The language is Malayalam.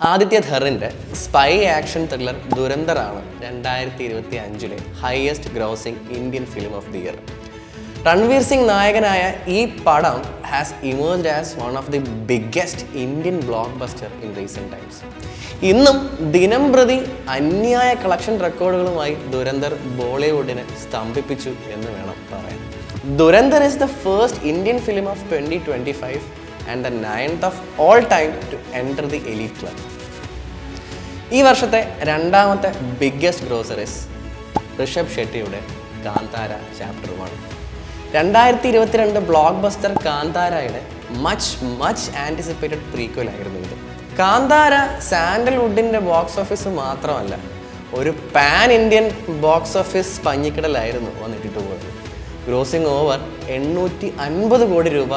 ആദിത്യ ധറിൻ്റെ സ്പൈ ആക്ഷൻ ത്രില്ലർ ദുരന്തറാണ് 2025 highest grossing Indian film of the year. Ranveer Singh നായകനായ ഈ പടം has emerged as one of the biggest Indian blockbuster in recent times. ഇന്നും ദിനം പ്രതി അന്യായ കളക്ഷൻ റെക്കോർഡുകളുമായി ദുരന്തർ ബോളിവുഡിനെ സ്തംഭിപ്പിച്ചു എന്ന് വേണം പറയാൻ. Dhurandhar is the first Indian film of 2025 and the 9th of all time to enter the elite club. ഈ വർഷത്തെ രണ്ടാമത്തെ ബിഗ്ഗസ്റ്റ് ഗ്രോസറീസ് ഋഷഭ് ഷെട്ടിയുടെ കാന്താര ചാപ്റ്റർ 1. 2022 ബ്ലോക്ക് ബസ്റ്റർ കാന്താരയുടെ മച്ച് ആൻറ്റിസിപ്പേറ്റഡ് പ്രീക്വൽ ആയിരുന്നു ഇത്. കാന്താര സാൻഡൽവുഡിൻ്റെ ബോക്സ് ഓഫീസ് മാത്രമല്ല, ഒരു പാൻ ഇന്ത്യൻ ബോക്സ് ഓഫീസ് പഞ്ഞിക്കിടലായിരുന്നു വന്നിട്ടിട്ട് പോയത്. ഗ്രോസിംഗ് ഓവർ 850 കോടി രൂപ